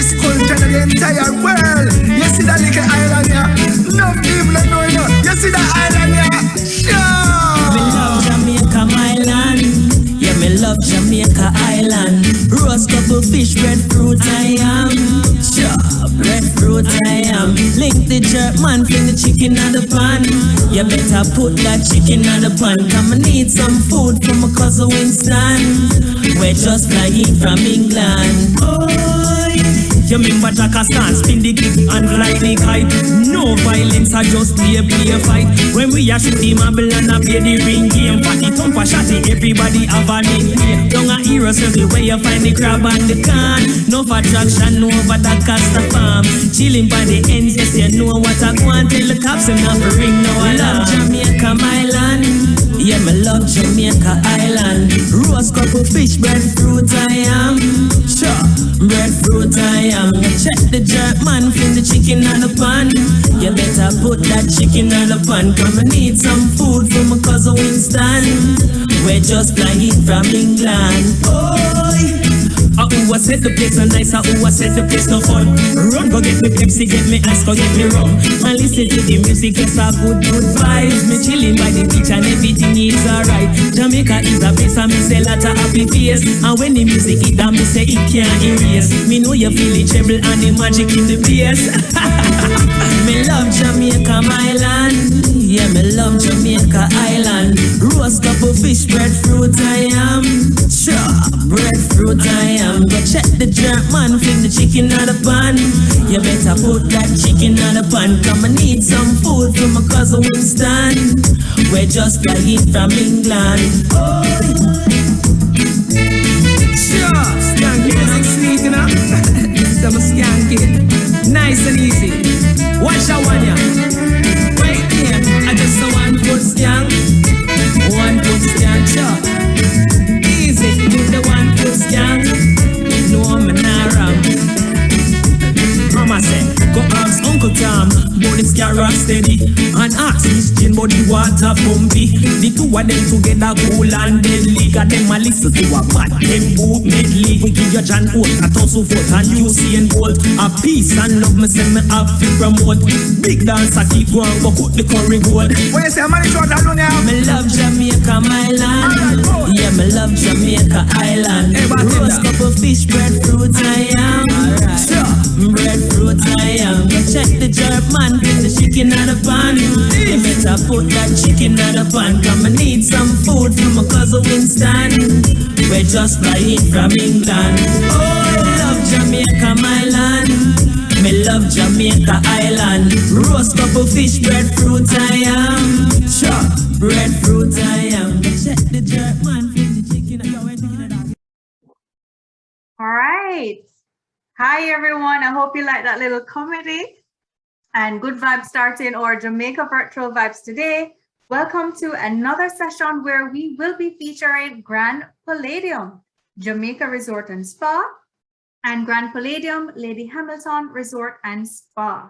this culture in the entire world. You see that little island here? No people don't know, you know. You see that island here? Sure. Me love Jamaica, my land. Yeah, me love Jamaica Island. Roast couple fish, breadfruit I am. Sure, breadfruit I am. Link the jerk man, fling the chicken on the pan. You better put that chicken on the pan. Come and eat some food from my cousin Winston. We're just flying from England. Oh, you remember Jackass spin the kick and fly the kite. No violence, I just play a fight. When we are shoot the marble and I play the ring game. Fatty thumper shotty, everybody have a nickname. Down a hero circle where you find the crab and the can. No attraction, no over that cast the farm. Chilling by the ends, yes you know what I want. Tell the cops and not ring no alarm. Jamaica, my land. Yeah, me love Jamaica Island. Roast couple fish, breadfruit I am. Sure, breadfruit I am. Check the jerk man, fling the chicken on the pan. You better put that chicken on the pan. Come and eat some food from my cousin Winston. We're just flying from England. Oh, who said the place a nice, who said the place no fun. Run, go get me Pepsi, get me ice, go get me rum. And listen to the music, just a good vibes. Me chilling by the beach and everything is alright. Jamaica is a place and me say lot of happy face. And when the music hit down, me say it can't erase. Me know you feel the treble and the magic in the bass. Me love Jamaica, my land. Yeah, me love Jamaica Island. Roast couple fish, breadfruit I am. Sure, breadfruit I am. Go check the jerk man, fling the chicken on the pan. You better put that chicken on the pan. Come and eat some food from my cousin Winston. We're just flying from England. Oh, sure, skanky music sweet, you know. Some skanky, nice and easy. Watch out one ya. Wait here, I just saw one foot skank. One foot skank, sure. Easy, do the one foot skank. No, I'm not wrong. Mama said, go ask Uncle Tom, but it's got rock steady. And ask his gin, but the water pumpy. The two of them together cool and deadly. Got them a listen to a bad them boot medley. We give you John Oates, a tussle foot, and Usain Bolt. A peace and love, me say me have to promote. Big dancer keep going, but put the curry gold. When you say man, it's short alone, yeah. Me love Jamaica, my land. Yeah, me love Jamaica Island. Roast couple fish, breadfruit I am. Sure, breadfruit I am. Go check the jerk man, get the chicken on the pan. You better put that chicken on the pan. Come and eat some food from my cousin Winston. We're just flying from England. Oh, I love Jamaica, my land. Me love Jamaica Island. Roast couple fish, breadfruit I am. Sure, breadfruit I am. Go check the jerk man, get the chicken on the pan. All right. Hi, everyone. I hope you like that little comedy and good vibes starting our Jamaica Virtual Vibes today. Welcome to another session where we will be featuring Grand Palladium, Jamaica Resort and Spa, and Grand Palladium, Lady Hamilton Resort and Spa.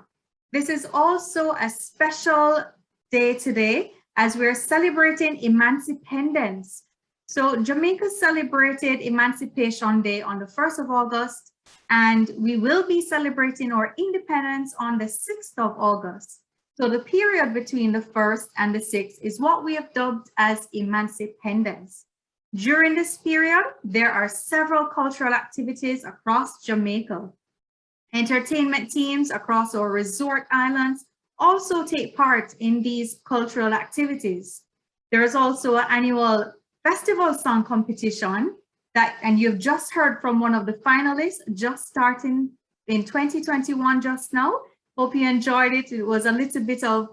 This is also a special day today as we're celebrating Emancipendence. So Jamaica celebrated Emancipation Day on the 1st of August, and we will be celebrating our independence on the 6th of August. So the period between the 1st and the 6th is what we have dubbed as Emancipendence. During this period, there are several cultural activities across Jamaica. Entertainment teams across our resort islands also take part in these cultural activities. There is also an annual festival song competition and you've just heard from one of the finalists just starting in 2021 just now. Hope you enjoyed it. It was a little bit of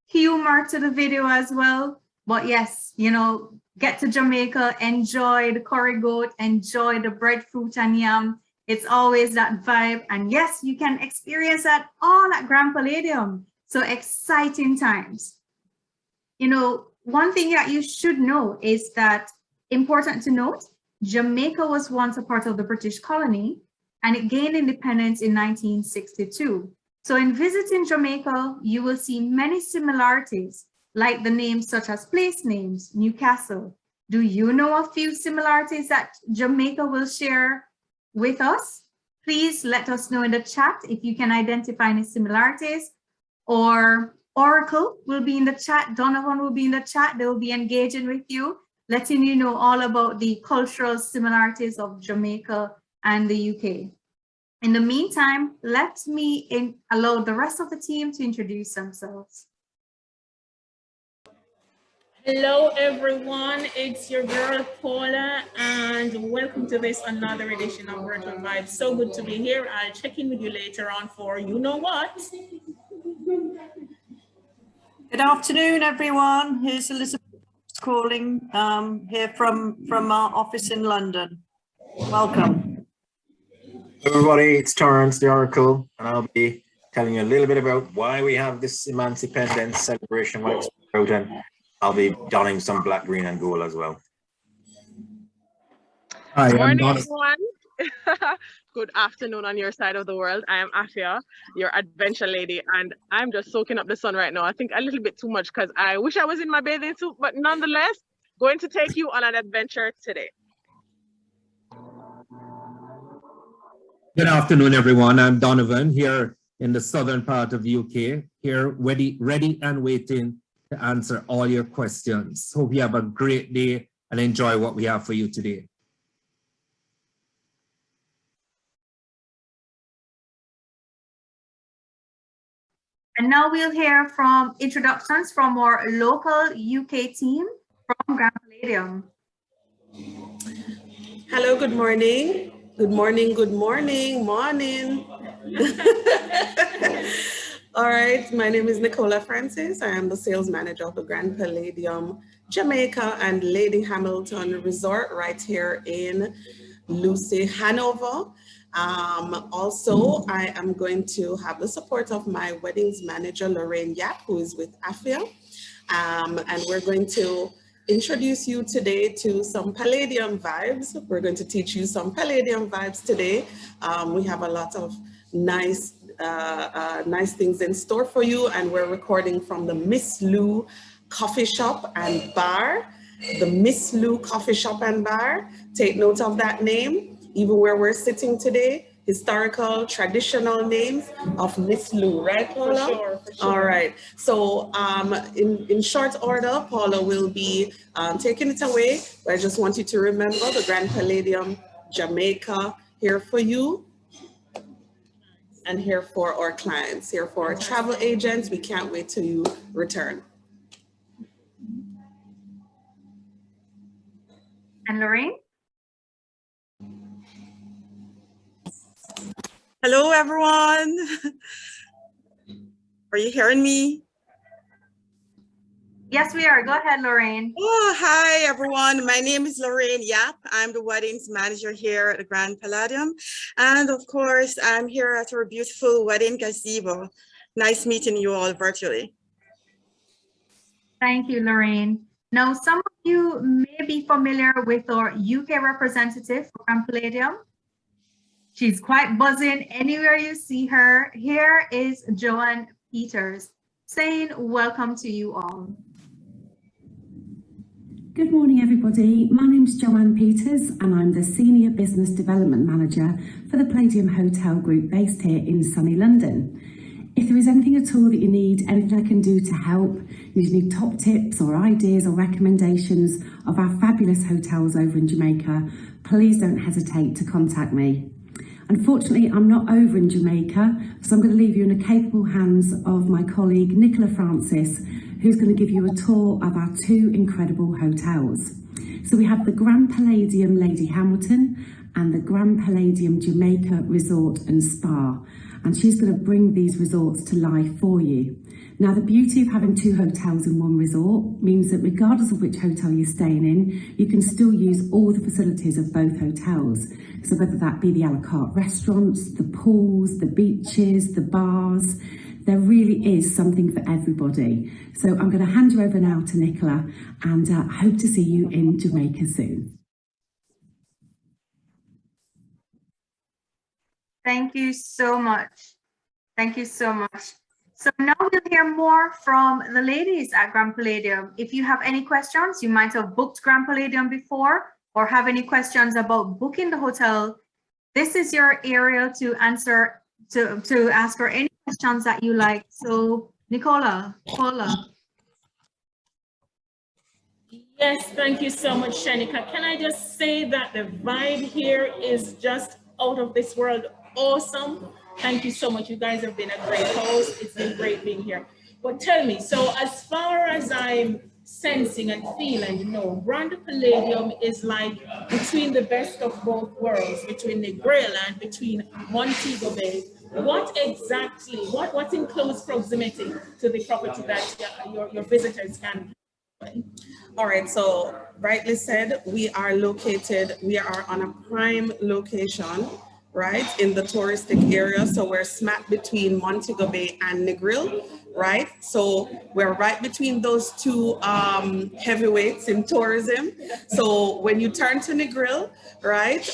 humor to the video as well. But yes, you know, get to Jamaica, enjoy the curry goat, enjoy the breadfruit and yam. It's always that vibe. And yes, you can experience that all at Grand Palladium. So exciting times. You know, one thing that you should know is that, important to note, Jamaica was once a part of the British colony and it gained independence in 1962. So in visiting Jamaica, you will see many similarities, like the names such as place names, Newcastle. Do you know a few similarities that Jamaica will share with us? Please let us know in the chat if you can identify any similarities, or Oracle will be in the chat, Donovan will be in the chat, they will be engaging with you, letting you know all about the cultural similarities of Jamaica and the UK. In the meantime, let me allow the rest of the team to introduce themselves. Hello everyone, it's your girl Paula and welcome to this another edition of Virtual Vibes. So good to be here. I'll check in with you later on for you know what. Good afternoon everyone. Here's Elizabeth calling here from our office in London. Welcome. Everybody, it's Terrence the Oracle, and I'll be telling you a little bit about why we have this Emancipendence celebration, what it's about, and I'll be donning some black, green, and gold as well. Hi, morning, everyone. Good afternoon on your side of the world. I am Afia, your adventure lady, and I'm just soaking up the sun right now. I think a little bit too much because I wish I was in my bathing suit, but nonetheless, going to take you on an adventure today. Good afternoon, everyone. I'm Donovan here in the southern part of the UK, here ready and waiting to answer all your questions. Hope you have a great day and enjoy what we have for you today. And now we'll hear from introductions from our local UK team from Grand Palladium. Hello, good morning. Good morning, good morning, morning. All right, my name is Nicola Francis. I am the sales manager of the Grand Palladium, Jamaica and Lady Hamilton Resort right here in Lucy, Hanover. Also, I am going to have the support of my weddings manager, Lorraine Yap, who is with Afia. And we're going to introduce you today to some Palladium vibes. We're going to teach you some Palladium vibes today. We have a lot of nice things in store for you, and we're recording from the Miss Lou Coffee Shop and Bar. The Miss Lou Coffee Shop and Bar. Take note of that name, even where we're sitting today. Historical, traditional names of Miss Lou, right, Paula? For sure. All right. So in short order, Paula will be taking it away. But I just want you to remember the Grand Palladium, Jamaica, here for you and here for our clients, here for our travel agents. We can't wait till you return. And Lorraine? Hello, everyone. Are you hearing me? Yes, we are. Go ahead, Lorraine. Oh, hi, everyone. My name is Lorraine Yap. I'm the weddings manager here at the Grand Palladium. And of course, I'm here at our beautiful wedding gazebo. Nice meeting you all virtually. Thank you, Lorraine. Now, some of you may be familiar with our UK representative for Grand Palladium. She's quite buzzing anywhere you see her. Here is Joanne Peters saying welcome to you all. Good morning, everybody. My name's Joanne Peters and I'm the Senior Business Development Manager for the Palladium Hotel Group based here in sunny London. If there is anything at all that you need, anything I can do to help, you need top tips or ideas or recommendations of our fabulous hotels over in Jamaica, please don't hesitate to contact me. Unfortunately, I'm not over in Jamaica, so I'm going to leave you in the capable hands of my colleague, Nicola Francis, who's going to give you a tour of our two incredible hotels. So we have the Grand Palladium Lady Hamilton and the Grand Palladium Jamaica Resort and Spa. And she's going to bring these resorts to life for you. Now, the beauty of having two hotels in one resort means that regardless of which hotel you're staying in, you can still use all the facilities of both hotels. So whether that be the a la carte restaurants, the pools, the beaches, the bars, there really is something for everybody. So I'm going to hand you over now to Nicola and hope to see you in Jamaica soon. Thank you so much. Thank you so much. So now we'll hear more from the ladies at Grand Palladium. If you have any questions, you might have booked Grand Palladium before or have any questions about booking the hotel, this is your area to answer, to ask for any questions that you like. So Nicola, Paula. Yes, thank you so much, Shanika. Can I just say that the vibe here is just out of this world awesome. Thank you so much. You guys have been a great host. It's been great being here. But tell me, so as far as I'm sensing and feeling, you know, Grand Palladium is like between the best of both worlds, between Negril and between Montego Bay. What exactly, what in close proximity to the property that your visitors can? All right, so rightly said, we are on a prime location, right, in the touristic area. So we're smack between Montego Bay and Negril, right? So we're right between those two heavyweights in tourism. So when you turn to Negril, right,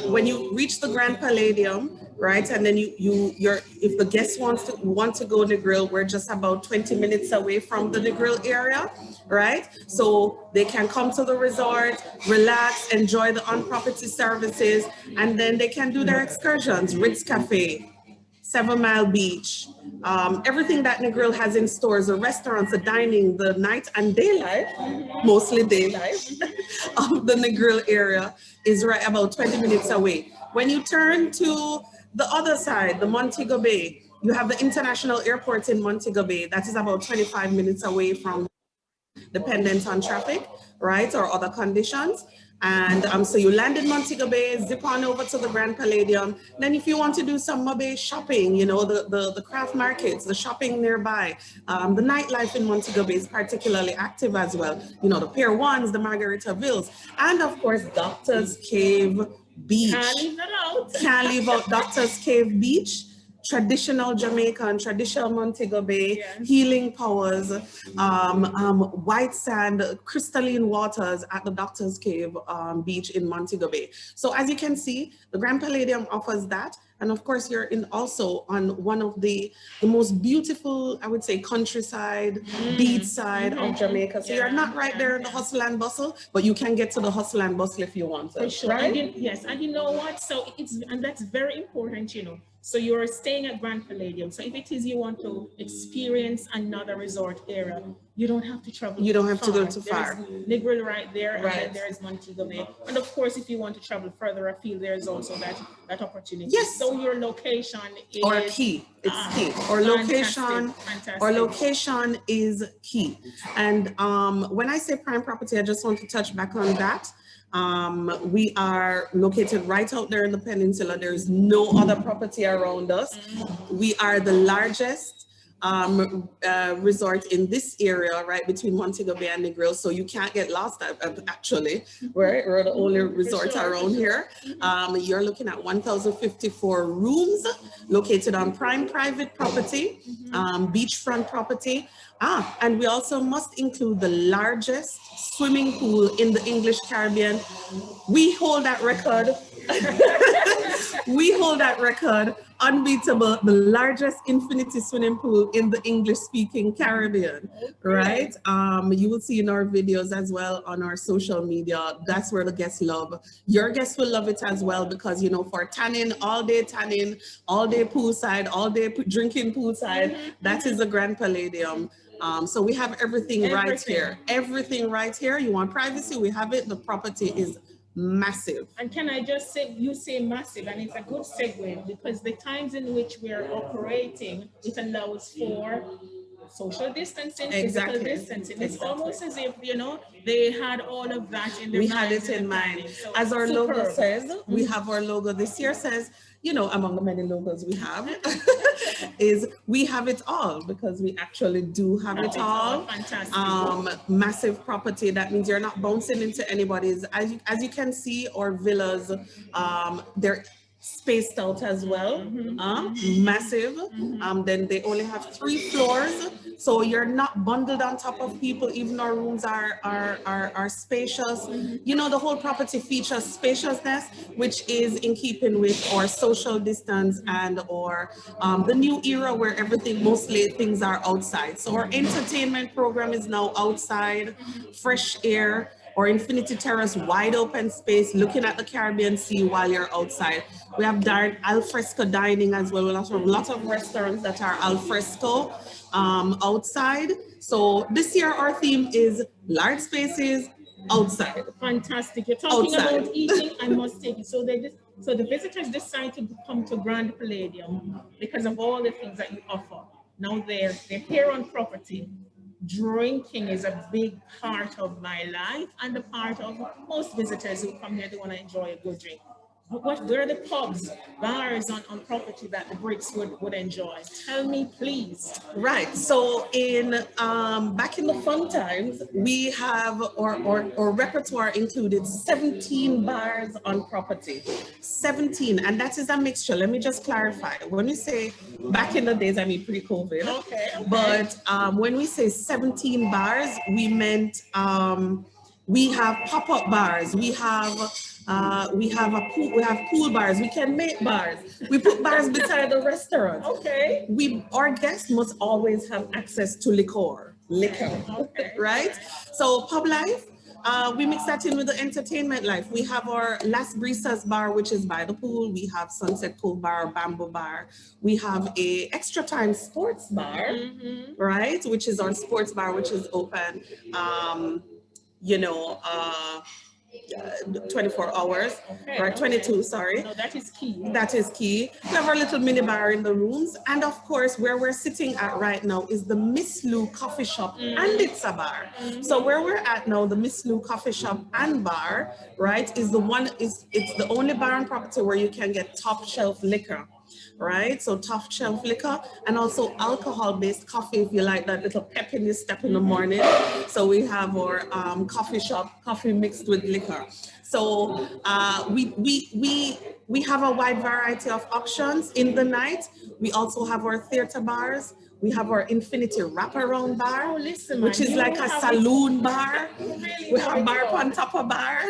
when you reach the Grand Palladium, right, and then if the guest want to go Negril, we're just about 20 minutes away from the Negril area, right? So they can come to the resort, relax, enjoy the on-property services, and then they can do their excursions, Ritz Cafe, 7 Mile Beach, everything that Negril has in stores, the restaurants, the dining, the night and day life, mostly day life of the Negril area is right about 20 minutes away. When you turn to the other side, the Montego Bay, you have the international airport in Montego Bay. That is about 25 minutes away from, dependent on traffic, right, or other conditions. And so you land in Montego Bay, zip on over to the Grand Palladium. Then if you want to do some Mobe shopping, you know, the craft markets, the shopping nearby, the nightlife in Montego Bay is particularly active as well. You know, the Pier 1s, the Margaritavilles, and of course, Doctor's Cave Beach. Can't leave that out. Can't leave out Doctor's Cave Beach. Traditional Jamaican, traditional Montego Bay, yes. Healing powers, white sand, crystalline waters at the Doctor's Cave Beach in Montego Bay. So as you can see, the Grand Palladium offers that. And of course, you're also on one of the most beautiful, I would say, countryside, beach side of Jamaica. So you're not right there in the hustle and bustle, but you can get to the hustle and bustle if you want to. For sure. Right? Yes, and you know what? So and that's very important, you know. So you're staying at Grand Palladium. So if it is you want to experience another resort area, you don't have to travel. You don't have to go too far. Negril right there, right. And then there is Montego Bay. And of course, if you want to travel further afield, there is also that opportunity. Yes. So your location is or key. It's key. Or location. Fantastic. Or location is key. And when I say prime property, I just want to touch back on that. We are located right out there in the peninsula. There is no other property around us. We are the largest resort in this area, right between Montego Bay and Negril, so you can't get lost actually, right? We're the only resort around here. You're looking at 1,054 rooms located on prime private property, beachfront property. And we also must include the largest swimming pool in the English Caribbean. We hold that record. We hold that record, unbeatable, the largest infinity swimming pool in the English-speaking Caribbean, right? You will see in our videos as well on our social media. That's where the guests love. Your guests will love it as well because, you know, for tanning, all day poolside, all day drinking poolside, that is the Grand Palladium. So we have everything right here. Everything right here. You want privacy, we have it. The property is massive. And can I just say, you say massive, and it's a good segue because the times in which we're operating, it allows for social distancing, physical distancing. It's almost as if, you know, they had all of that in their mind. We had it in mind. So as our logo says, we have our logo this year says, you know, among the many logos we have, is we have it all because we actually do have it all. Fantastic. Massive property. That means you're not bouncing into anybody's. As you can see, our villas, they're spaced out as well, massive. Then they only have 3 floors, so you're not bundled on top of people. Even our rooms are spacious. You know, the whole property features spaciousness, which is in keeping with our social distance and or the new era where mostly things are outside. So our entertainment program is now outside, fresh air. or Infinity Terrace, wide open space, looking at the Caribbean Sea while you're outside. We have al fresco dining as well. Lots of restaurants that are al fresco outside. So this year our theme is large spaces outside. Fantastic. You're talking about eating, I must take it. So the visitors decide to come to Grand Palladium because of all the things that you offer. Now they're here on property. Drinking is a big part of my life and a part of most visitors who come here, they want to enjoy a good drink. But where are the pubs, bars on property that the Brits would enjoy? Tell me, please. Right. So in back in the fun times, we have our repertoire included 17 bars on property. 17, and that is a mixture. Let me just clarify. When we say back in the days, I mean pre-COVID. Okay. But when we say 17 bars, we meant we have pop-up bars. We have pool bars. We can make bars. We put bars beside the restaurant. Okay. Our guests must always have access to liquor. Okay. Right? So pub life, we mix that in with the entertainment life. We have our Las Brisas bar, which is by the pool. We have Sunset Cove bar, Bamboo bar. We have a extra time sports bar, right? Which is our sports bar, which is open, 24 hours, or 22, sorry. No, that is key. That is key. We have our little mini bar in the rooms. And of course, where we're sitting at right now is the Miss Lou Coffee Shop, and it's a bar. So where we're at now, the Miss Lou Coffee Shop and bar, right, it's the only bar on property where you can get top shelf liquor. Right, so top shelf liquor and also alcohol-based coffee if you like that little pep in your step in the morning. So we have our coffee shop, coffee mixed with liquor. So we have a wide variety of options in the night. We also have our theater bars. We have our Infinity Wraparound bar, which is like a saloon bar. We have bar on top of bar.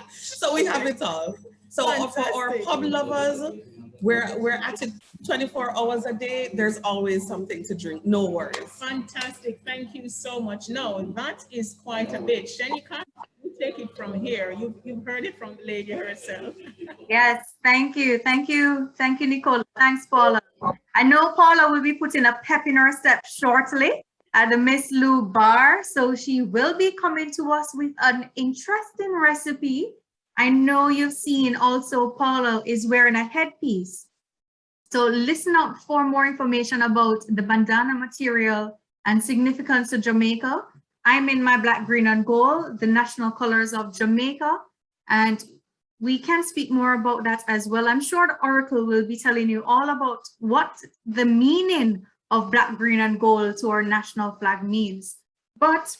So we have it all. So for our pub lovers, we're at it 24 hours a day. There's always something to drink. No worries. Fantastic. Thank you so much. No, that is quite a bit. Shanika, you take it from here. You've heard it from the lady herself. Yes, thank you. Thank you. Thank you, Nicole. Thanks, Paula. I know Paula will be putting a pep in her step shortly at the Miss Lou bar. So she will be coming to us with an interesting recipe. I know you've seen also Paula is wearing a headpiece. So listen out for more information about the bandana material and significance to Jamaica. I'm in my black, green, and gold, the national colors of Jamaica. And we can speak more about that as well. I'm sure the Oracle will be telling you all about what the meaning of black, green, and gold to our national flag means. But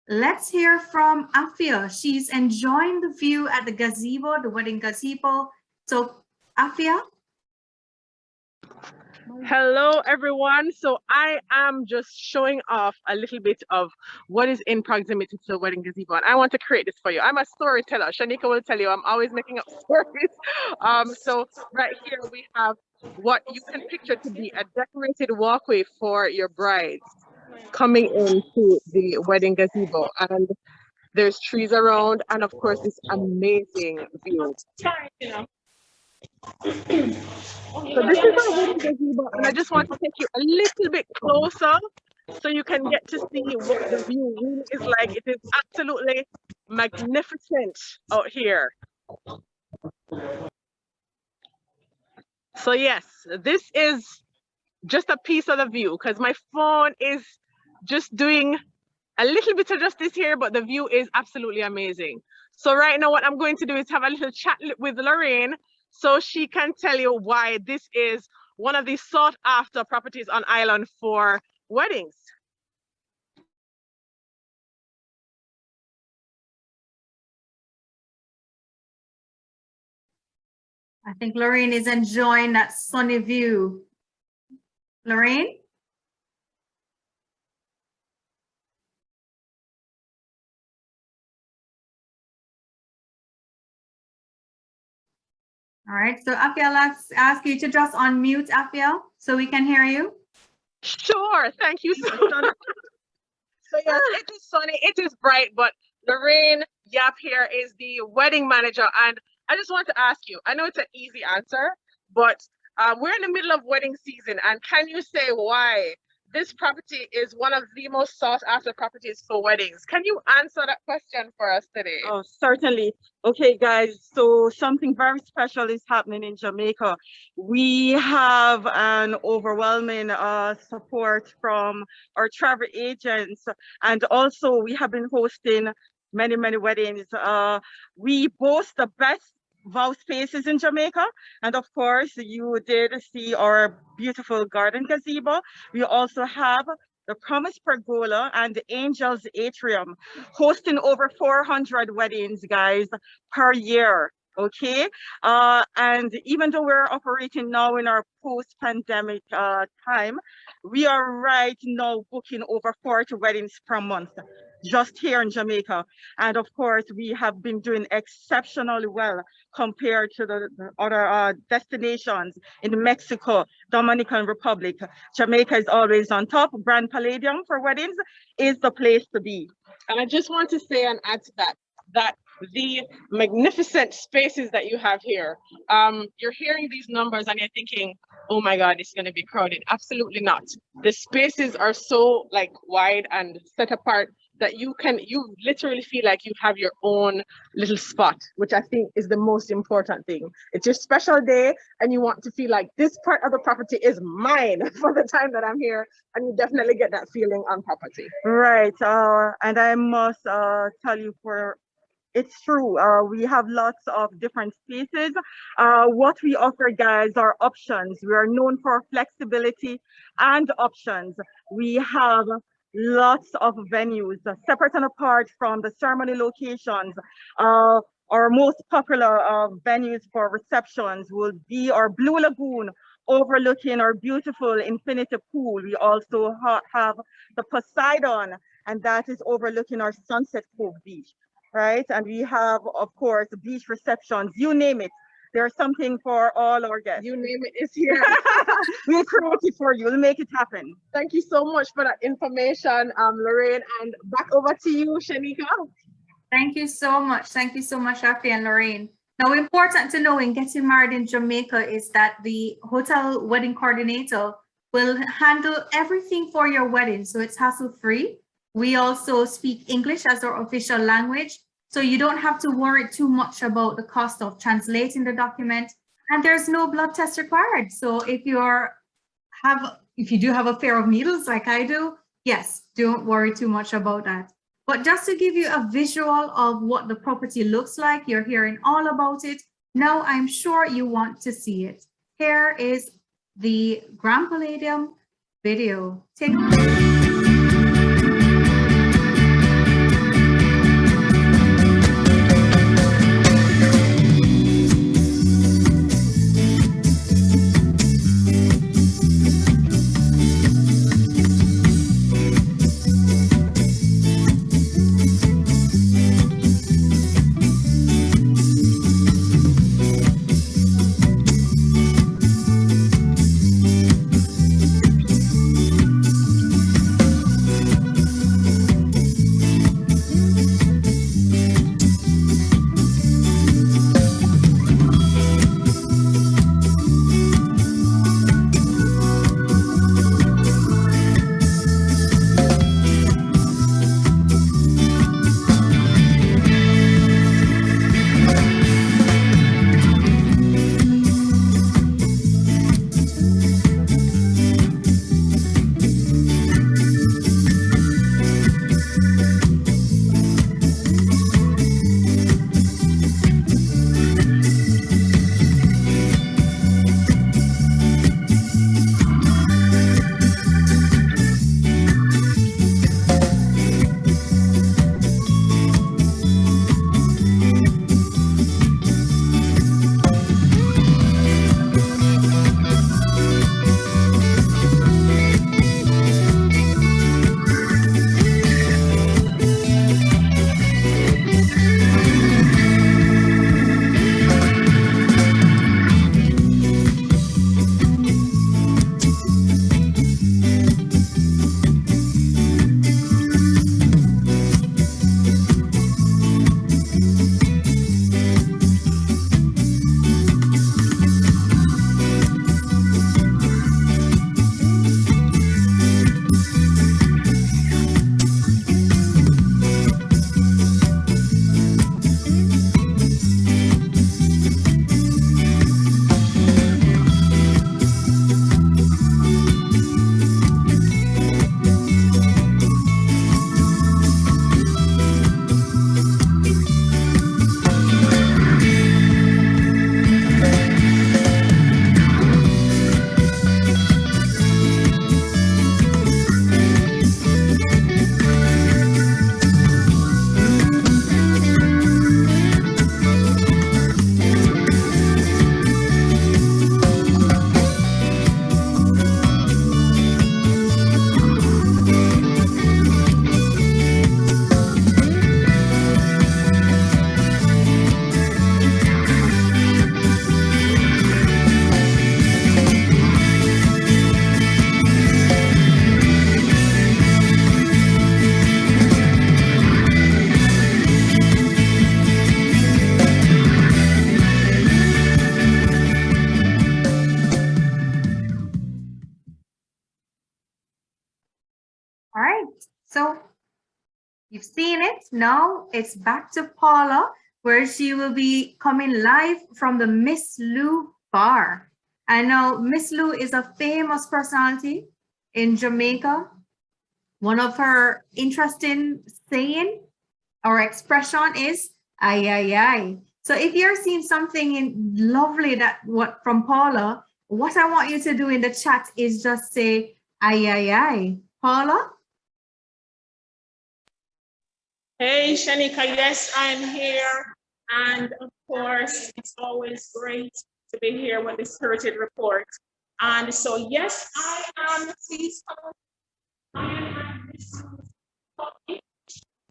let's hear from Afia. She's enjoying the view at the gazebo, the wedding gazebo. So Afia. Hello, everyone. So I am just showing off a little bit of what is in proximity to the wedding gazebo. And I want to create this for you. I'm a storyteller. Shanika will tell you I'm always making up stories. So right here we have what you can picture to be a decorated walkway for your brides coming into the wedding gazebo, and there's trees around, and of course this amazing view. So this is our wedding gazebo, and I just want to take you a little bit closer so you can get to see what the view really is like. It is absolutely magnificent out here. So yes, this is just a piece of the view because my phone is just doing a little bit of justice here, but the view is absolutely amazing. So right now what I'm going to do is have a little chat with Lorraine so she can tell you why this is one of the sought after properties on island for weddings. I think Lorraine is enjoying that sunny view. Lorraine? All right, so Afia, let's ask you to just unmute, Afia, so we can hear you. Sure, thank you so much. So yes, it is sunny, it is bright, but Lorraine Yap here is the wedding manager. And I just want to ask you, I know it's an easy answer, but we're in the middle of wedding season. And can you say why this property is one of the most sought after properties for weddings? Can you answer that question for us today? Oh, certainly. Okay, guys, so something very special is happening in Jamaica. We have an overwhelming support from our travel agents, and also we have been hosting many weddings. We boast the best vow spaces in Jamaica, and of course you did see our beautiful garden gazebo. We also have the Promise Pergola and the Angels Atrium, hosting over 400 weddings, guys, per year. Okay, and even though we're operating now in our post-pandemic time, we are right now booking over 40 weddings per month just here in Jamaica. And of course, we have been doing exceptionally well compared to the other destinations in Mexico, Dominican Republic. Jamaica is always on top. Grand Palladium for weddings is the place to be. And I just want to say and add to that the magnificent spaces that you have here, you're hearing these numbers and you're thinking, oh my God, it's going to be crowded. Absolutely not. The spaces are so like wide and set apart that you literally feel like you have your own little spot, which I think is the most important thing. It's your special day and you want to feel like this part of the property is mine for the time that I'm here, and you definitely get that feeling on property. Right, and I must tell you, it's true. We have lots of different spaces. What we offer, guys, are options. We are known for flexibility and options. We have lots of venues, separate and apart from the ceremony locations. Our most popular venues for receptions will be our Blue Lagoon overlooking our beautiful infinity pool. We also have the Poseidon, and that is overlooking our Sunset Cove Beach, right? And we have, of course, beach receptions, you name it. There's something for all our guests. You name it, it's here. We'll create it for you. We'll make it happen. Thank you so much for that information, Lorraine. And back over to you, Shanika. Thank you so much. Thank you so much, Rafi and Lorraine. Now, important to know in getting married in Jamaica is that the hotel wedding coordinator will handle everything for your wedding. So it's hassle-free. We also speak English as our official language. So you don't have to worry too much about the cost of translating the document, and there's no blood test required. So if you do have a pair of needles like I do, yes, don't worry too much about that. But just to give you a visual of what the property looks like, you're hearing all about it. Now I'm sure you want to see it. Here is the Grand Palladium video. Take a look. So you've seen it. Now it's back to Paula, where she will be coming live from the Miss Lou bar. I know Miss Lou is a famous personality in Jamaica. One of her interesting saying or expression is ay ay ay. So if you're seeing something lovely from Paula, what I want you to do in the chat is just say ay ay ay. Paula? Hey, Shanika, yes, I'm here. And of course, it's always great to be here with the Spirited Report. And so, yes, I am pleased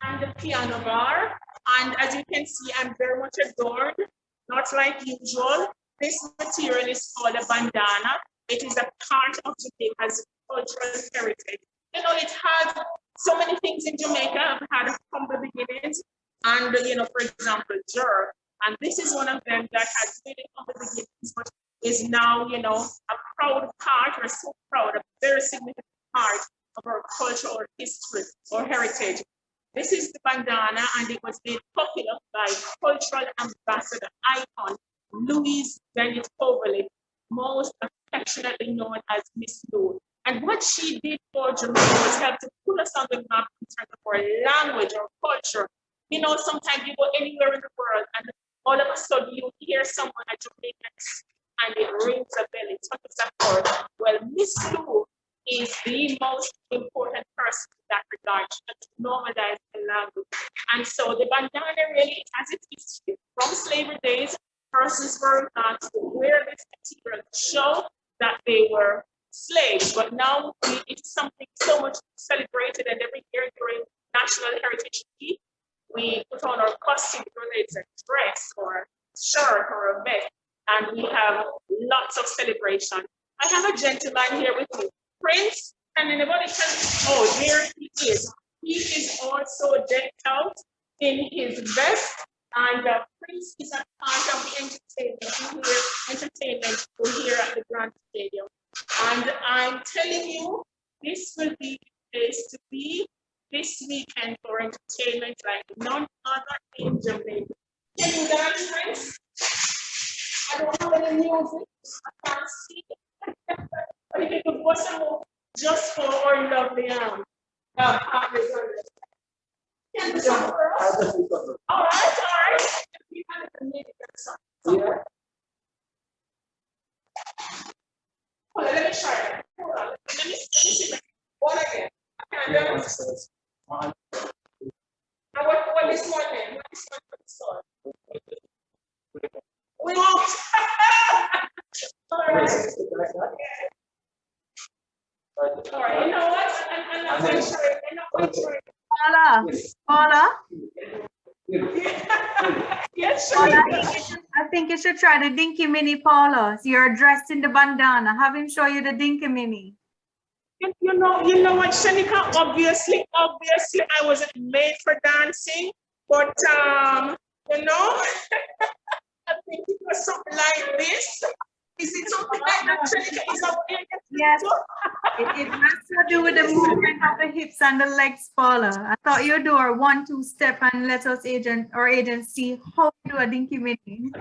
and the piano bar. And as you can see, I'm very much adorned, not like usual. This material is called a bandana. It is a part of Jamaica's cultural heritage. You know, it has so many things in Jamaica have had humble beginnings. And, you know, for example, jerk. And this is one of them that has really humble beginnings, but is now, you know, a proud part. We're so proud, a very significant part of our culture or history or heritage. This is the bandana, and it was made popular by cultural ambassador icon Louise Bennett Overley, most affectionately known as Miss Lou. And what she did for Jamaica was help to put us on the map in terms of our language or culture. You know, sometimes you go anywhere in the world and all of a sudden you hear someone at Jamaica and it rings a bell, it touches a chord. Well, Miss Lou is the most important person in that regard to normalize the language. And so the bandana really has its history. From slavery days, persons were asked to wear this material to show that they were slaves. But now it's something so much celebrated, and every year during National Heritage Week, we put on our costume, whether it's a dress or a shirt or a vest, and we have lots of celebration. I have a gentleman here with me. Prince, can anybody tell? Oh, there he is. He is also decked out in his vest, and Prince is a part of the entertainment here at the Grand Stadium. And I'm telling you, this will be the place to be this weekend for entertainment like none other in Jamaica. Can you dance, Prince? I don't have any music. I can't see. But if you could go some more just for our lovely partners. Can you song for us? All right. We have a minute song. Yeah. Hold on, let me try it. Hold on. Let me see. One again. I can't dance. Now what this one then? What this one for the song? We won't. All right. All right, you know what? I'm not quite sure. I'm not quite sure. Paula? Yes, Paula, sure. I think you should try the Dinky Mini, Paula. So you're dressed in the bandana. Have him show you the Dinky Mini. You know what, Shanika? Obviously, I wasn't made for dancing, but you know, I think it was something like this. Is it something like that, Shanika? Is that what yes, it has to do with the movement of the hips and the legs, Paula. I thought you'd do our 1-2 step and let us agent see how to do a Dinky Mini.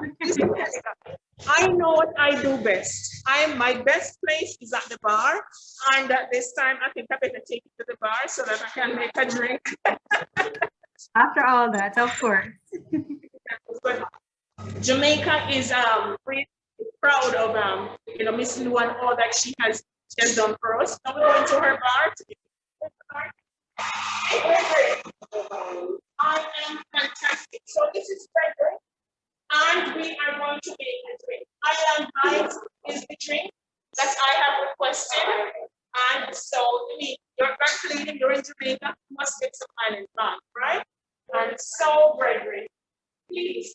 I know what I do best. My best place is at the bar, and at this time I think I better take it to the bar so that I can make a drink. After all that, of course. But Jamaica is really proud of you know, Miss Lou and all that she has done for us. Now we're going to her bar. I am fantastic. So this is Frederick. And we are going to make a drink. Island Vibes is the drink that I have requested. And so, you're Palladium, you're in Jamaica, you must get some Island Vibes, right? And so, Gregory, please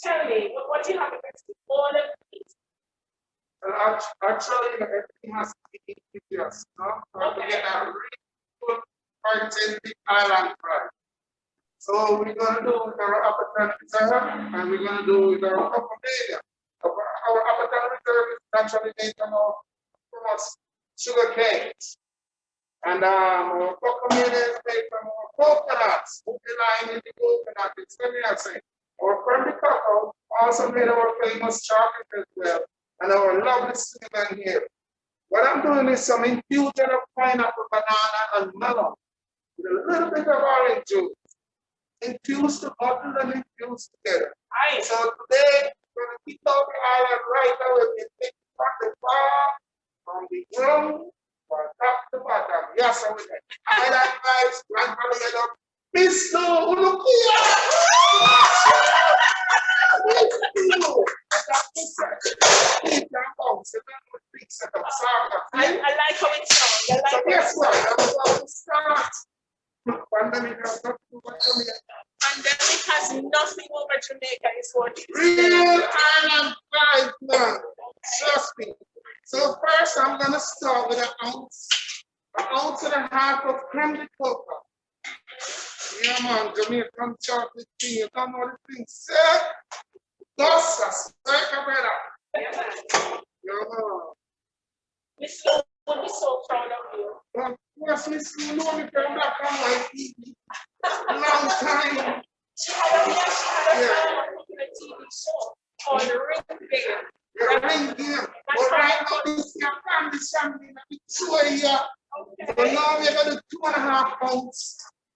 tell me what you have requested. All of these. Actually, everything has to be picturesque, no? Okay. We get a really good authentic island vibe. So we're going to do with our appetite reserve, and we're going to do with our Palladium. Our appetite reserve is naturally made from sugar canes. And our coconut is made from our coconuts. We line in the coconut. It's very nice. Our creamy cocoa also made our famous chocolate as well. And our lovely cinnamon here. What I'm doing is some infusion of pineapple, banana, and melon with a little bit of orange juice. Infuse the bottle and infuse together. So today, we're going to keep out the island right now. We can take from the bar, from the ground, from top to bottom. Yes, so we can. Island vibes, Grand Palladium. Mr. Ulukia! I like how it sounds. I like so guess what? I was about to start. Pandemic has nothing over Jamaica. Pandemic has nothing over Jamaica, is what it is. Real island vibes, man. Trust me. So first, I'm gonna start with an ounce and a half of creme cocoa. Yeah, man, Jamaican chocolate tea. You don't know the thing. Say, dust us. Like a better. Yeah, man. Miss Lou will be so proud of you. Of course, Miss Lou know me from black and white TV. Long time. She had a TV show called The Ring Game. The Ring Game. But right now, this is your family champagne. I'm sure you. So now we're going to do 2.5 pounds.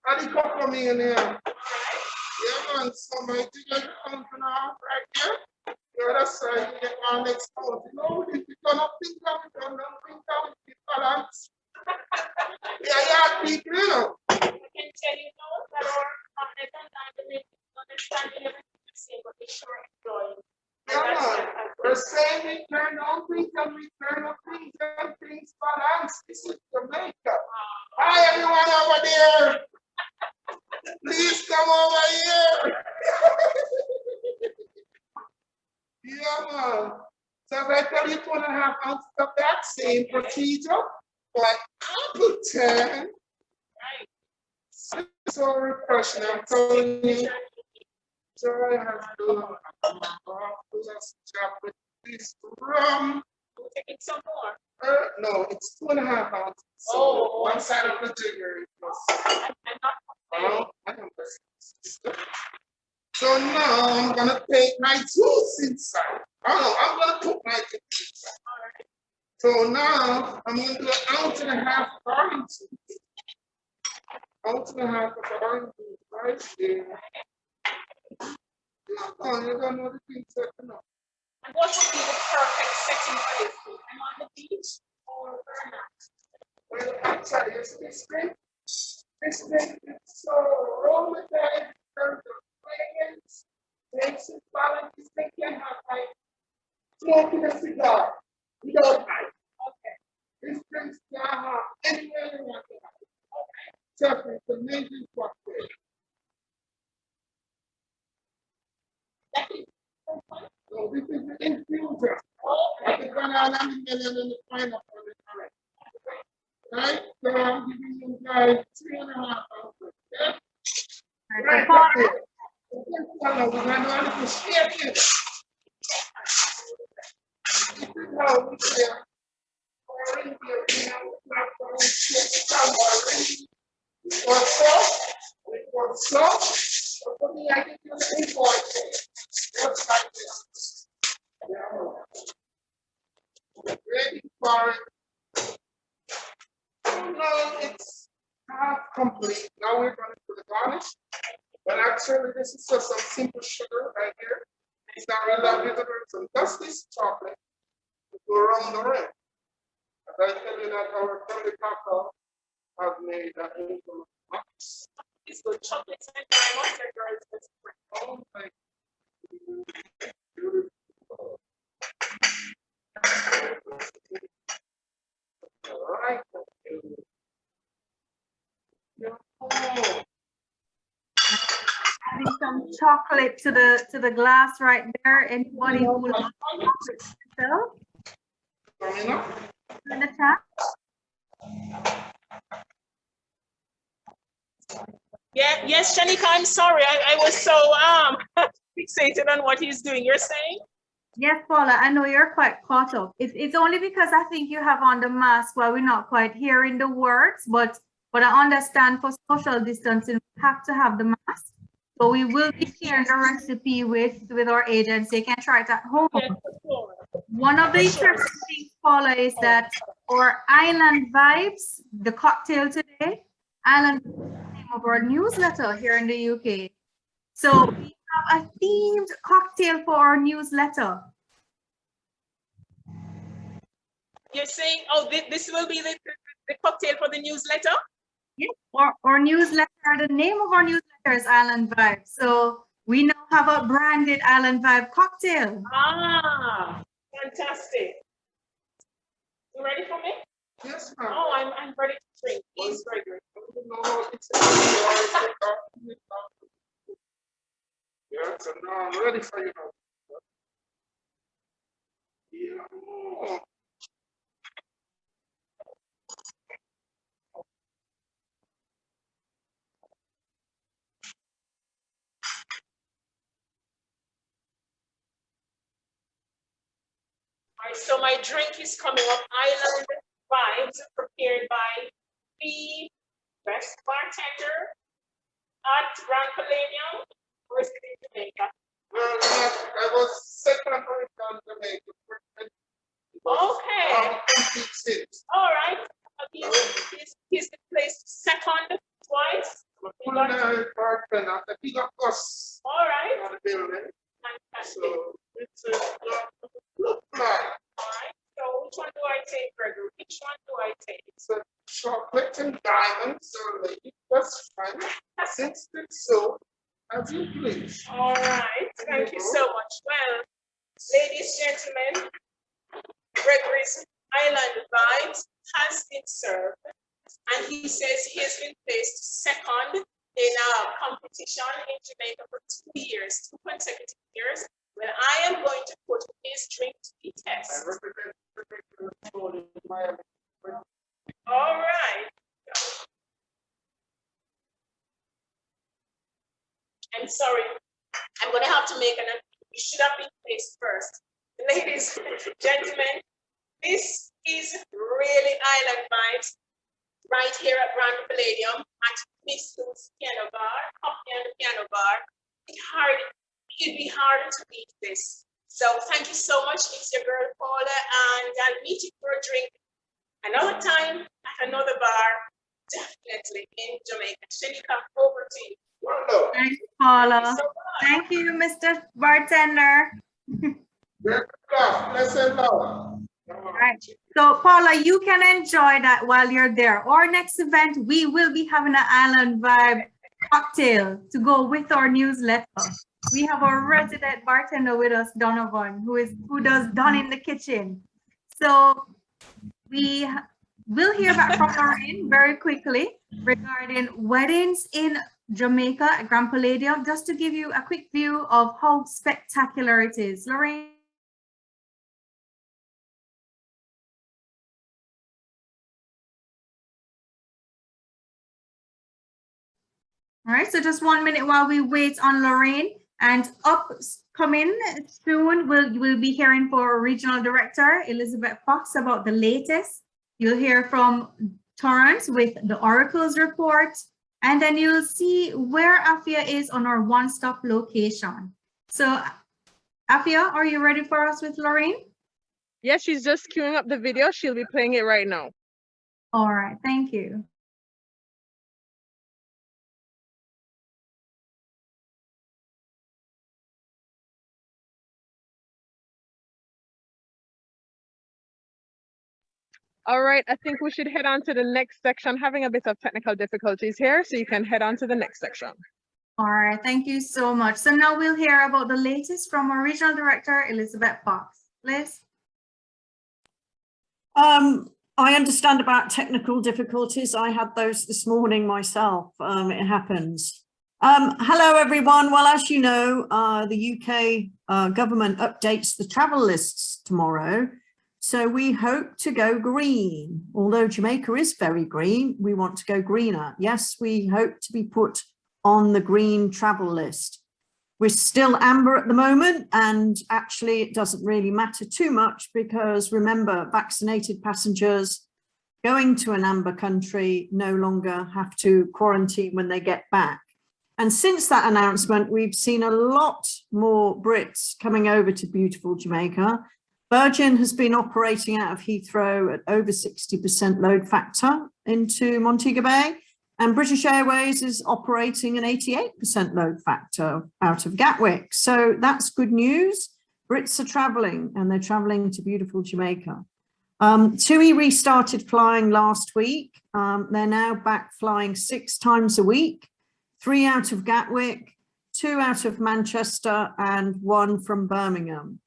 And the cup for me in here. Yeah, man. So my jigger comes now right here. The other side, you get one next pound. You know, if you don't think down, you don't think down, you balance. Yeah, people, you know. I can tell you now that our Advantageously understanding everything you're saying, but they sure enjoy it. Yeah, man. We're saying we turn on things and we turn on things and things balance. This is Jamaica. Hi, everyone over there. Please come over here. Yeah, man. So if I tell you 2.5 ounces of that same procedure, like Appleton, so refreshing. I'm telling you, Joy has done a marvelous job with this rum. We'll take it some more. No, it's 2.5 ounces. So one side of the jigger is So now I'm gonna take my juice inside. I'm gonna put my juice inside. So now I'm gonna do 1.5 ounces of orange juice. 1.5 ounces of orange juice right there. Oh, you're gonna know the things that you know. And what would be the perfect setting for this? I'm on the beach or well, I'll tell you, this thing is so romantic in terms of fragrance, takes it balance. This thing can have like smoking a cigar without ice. Okay. This thing can have anywhere you want to have it. Okay. Trust me, it's amazing for free. So this is the infuser. Like the banana and the pineapple. Right? So I'm giving you guys 3.5 ounces. Okay? Right up there. We're going to do a little shaking. This is how we share. What's up? For me, I give you an import. Just like this. Ready for it. No, it's half complete. Now we're going to do the garnish. But actually, this is just some simple sugar right here. It's not really that some dusty chocolate to go around the rim. As I tell you that our family cocoa have made an income box. It's good chocolate and I want your girls to spring. Oh, thank you. Beautiful. All right. Oh. Adding some chocolate to the glass right there. Anybody who would like chocolate in the chat? Yeah, yes, Shanika, I'm sorry. I was so fixated on what he's doing. You're saying? Yes, Paula, I know you're quite caught up. It's only because I think you have on the mask while we're not quite hearing the words, but I understand for social distancing, we have to have the mask. So we will be sharing the recipe with our agents. They can try it at home. One of the interesting things, Paula, is that our Island Vibes, the cocktail today, Island Vibes is the name of our newsletter here in the UK. So we have a themed cocktail for our newsletter. You're saying, oh, this will be the cocktail for the newsletter? Yes, our newsletter, the name of our newsletter is Island Vibe. So we now have a branded Island Vibe cocktail. Ah, fantastic. You ready for me? Yes, ma'am. Oh, I'm ready to drink. Please, Gregory. Yeah, so now I'm ready for you now. Yeah. All right, so my drink is coming up. Island Vibes, prepared by the best bartender at Grand Palladium. Or is it in Jamaica? Well, I was second for it down Jamaica. Okay. All right. He's the place second twice. Bartender, the big of us. All right. On the building. Fantastic. So it's a look like. All right. So which one do I take, Gregory? Which one do I take? It's a chocolate and diamond, so lady, that's fine. Since it's so, as you please. All right. Thank you so much. Well, ladies, gentlemen, Gregory's Island Vibes has been served, and he says he has been placed second in a competition in Jamaica for 2 years, 2 consecutive years. Well, I am going to put his drink to the test. All right. I'm sorry. I'm going to have to make an appeal. You should have been placed first. Ladies and gentlemen, this is really Island Vibes right here at Grand Palladium at Miss Lou's Piano Bar, Coffee and the Piano Bar. It'd be hard to beat this. So thank you so much. It's your girl Paula, and I'll meet you for a drink another time at another bar, definitely in Jamaica. Shanika, over to you. Thank you, Paula. Thank you, Mr. Bartender. All right. So Paula, you can enjoy that while you're there. Our next event, we will be having an Island Vibe cocktail to go with our newsletter. We have our resident bartender with us, Donovan, who does Done in the Kitchen. So we will hear back from Lorraine very quickly regarding weddings in Jamaica at Grand Palladium, just to give you a quick view of how spectacular it is. Lorraine. All right, so just 1 minute while we wait on Lorraine, and upcoming soon, we'll be hearing from Regional Director Elizabeth Fox about the latest. You'll hear from Torrance with the Oracles report, and then you'll see where Afia is on our one-stop location. So Afia, are you ready for us with Lorraine? Yes, she's just queuing up the video. She'll be playing it right now. All right, thank you. All right, I think we should head on to the next section. Having a bit of technical difficulties here, so you can head on to the next section. All right, thank you so much. So now we'll hear about the latest from our Regional Director, Elizabeth Fox. Liz? I understand about technical difficulties. I had those this morning myself. It happens. Hello, everyone. Well, as you know, the UK government updates the travel lists tomorrow. So we hope to go green. Although Jamaica is very green, we want to go greener. Yes, we hope to be put on the green travel list. We're still amber at the moment, and actually it doesn't really matter too much because remember, vaccinated passengers going to an amber country no longer have to quarantine when they get back. And since that announcement, we've seen a lot more Brits coming over to beautiful Jamaica. Virgin has been operating out of Heathrow at over 60% load factor into Montego Bay, and British Airways is operating an 88% load factor out of Gatwick. So that's good news. Brits are traveling, and they're traveling to beautiful Jamaica. TUI restarted flying last week. They're now back flying 6 times a week, 3 out of Gatwick, 2 out of Manchester, and 1 from Birmingham.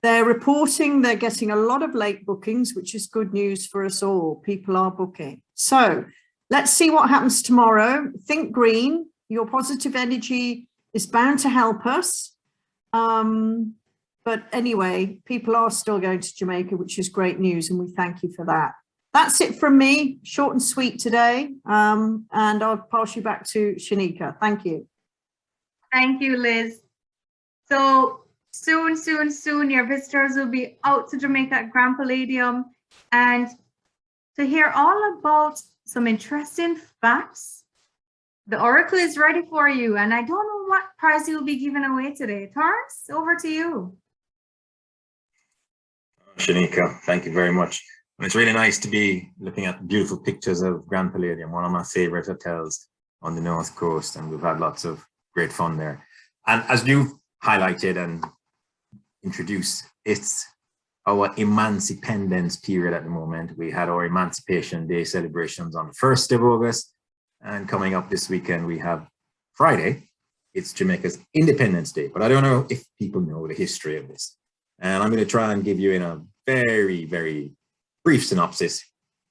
They're reporting they're getting a lot of late bookings, which is good news for us all. People are booking. So let's see what happens tomorrow. Think green. Your positive energy is bound to help us. But anyway, people are still going to Jamaica, which is great news, and we thank you for that. That's it from me, short and sweet today, and I'll pass you back to Shanika. Thank you. Thank you, Liz. So soon, your visitors will be out to Jamaica at Grand Palladium, and to hear all about some interesting facts, the Oracle is ready for you, and I don't know what prize you'll be giving away today. Torrance, over to you. Shanika, thank you very much. And it's really nice to be looking at beautiful pictures of Grand Palladium, one of my favorite hotels on the North Coast, and we've had lots of great fun there. And as you highlighted and introduced, it's our Emancipendence period at the moment. We had our Emancipation Day celebrations on the 1st of August, and coming up this weekend, we have Friday. It's Jamaica's Independence Day, but I don't know if people know the history of this. And I'm going to try and give you in a very, very brief synopsis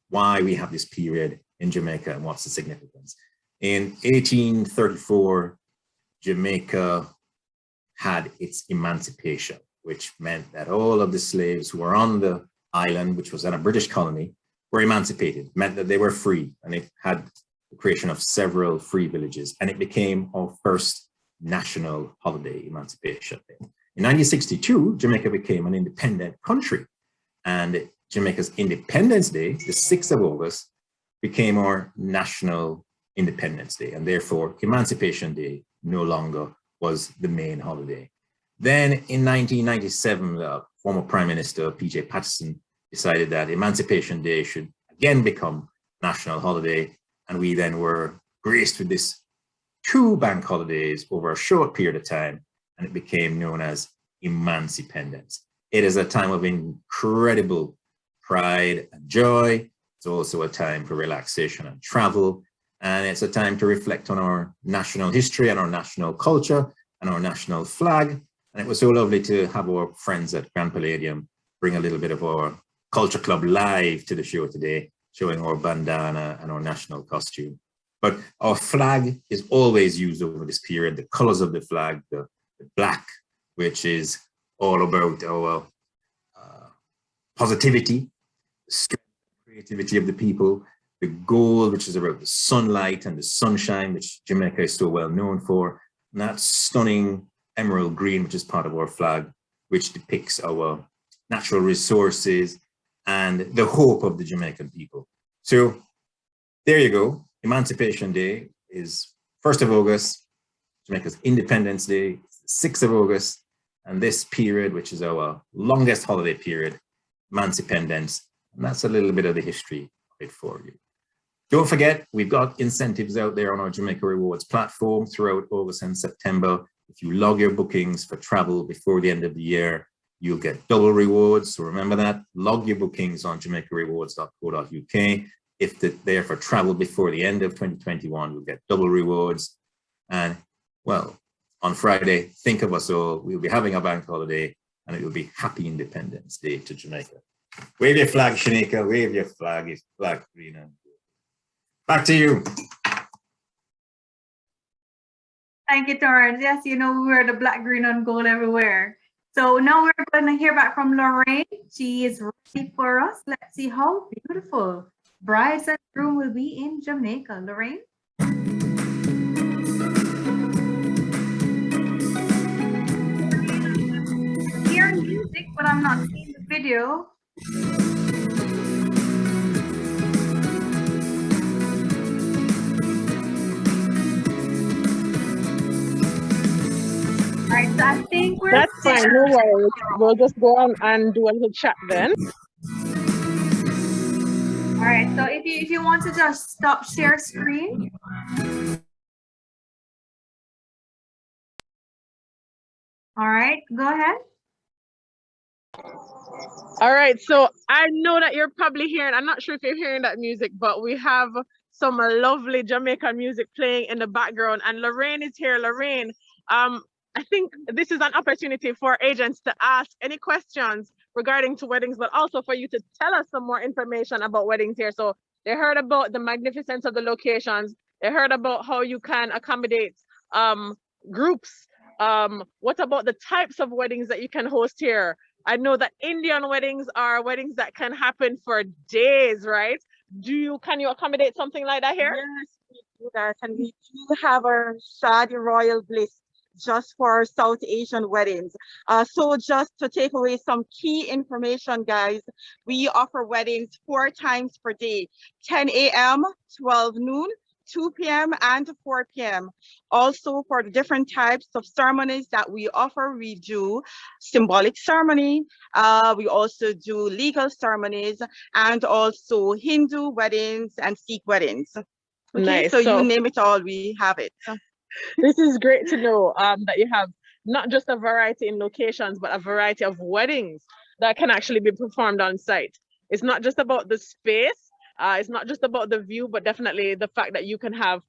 why we have this period in Jamaica and what's the significance. In 1834, Jamaica had its emancipation, which meant that all of the slaves who were on the island, which was in a British colony, were emancipated, meant that they were free, and it had the creation of several free villages, and it became our first national holiday, Emancipation Day. In 1962, Jamaica became an independent country, and Jamaica's Independence Day, the 6th of August, became our national Independence Day, and therefore Emancipation Day no longer was the main holiday. Then in 1997, the former Prime Minister P.J. Patterson decided that Emancipation Day should again become national holiday, and we then were graced with this 2 bank holidays over a short period of time, and it became known as Emancipendence. It is a time of incredible pride and joy. It's also a time for relaxation and travel, and it's a time to reflect on our national history and our national culture and our national flag. And it was so lovely to have our friends at Grand Palladium bring a little bit of our Culture Club live to the show today, showing our bandana and our national costume. But our flag is always used over this period. The colors of the flag, the black, which is all about our positivity, strength, creativity of the people. The gold, which is about the sunlight and the sunshine, which Jamaica is so well known for. And that stunning emerald green, which is part of our flag, which depicts our natural resources and the hope of the Jamaican people. So there you go. Emancipation Day is 1st of August, Jamaica's Independence Day, 6th of August, and this period, which is our longest holiday period, Emancipendence, and that's a little bit of the history of it for you. Don't forget, we've got incentives out there on our Jamaica Rewards platform throughout August and September. If you log your bookings for travel before the end of the year, you'll get double rewards. So remember that, log your bookings on jamaicarewards.co.uk. If they're for travel before the end of 2021, you'll get double rewards. And well, on Friday, think of us all. We'll be having a bank holiday, and it will be Happy Independence Day to Jamaica. Wave your flag, Shanika, wave your flag. It's black, green, and blue. Back to you. Thank you, Torrance. Yes, you know, we wear the black, green, and gold everywhere. So now we're going to hear back from Lorraine. She is ready for us. Let's see how beautiful brides and groom will be in Jamaica. Lorraine? music, but I'm not seeing the video. All right, so I think we're That's fine, no worries. We'll just go on and do a little chat then. All right, so if you want to just stop share screen. All right, go ahead. All right, so I know that you're probably hearing, I'm not sure if you're hearing that music, but we have some lovely Jamaican music playing in the background, and Lorraine is here. Lorraine, I think this is an opportunity for agents to ask any questions regarding to weddings, but also for you to tell us some more information about weddings here. So they heard about the magnificence of the locations. They heard about how you can accommodate groups. What about the types of weddings that you can host here? I know that Indian weddings are weddings that can happen for days, right? Can you accommodate something like that here? Yes, we do that, and we do have our Shadi Royal Bliss just for South Asian weddings. So just to take away some key information, guys, we offer weddings 4 times per day, 10 a.m., 12 noon, 2 p.m. and 4 p.m. Also, for the different types of ceremonies that we offer, we do symbolic ceremony, we also do legal ceremonies, and also Hindu weddings and Sikh weddings. Okay, Nice. so you name it all, we have it. This is great to know that you have not just a variety in locations, but a variety of weddings that can actually be performed on site. It's not just about the space, it's not just about the view, but definitely the fact that you can have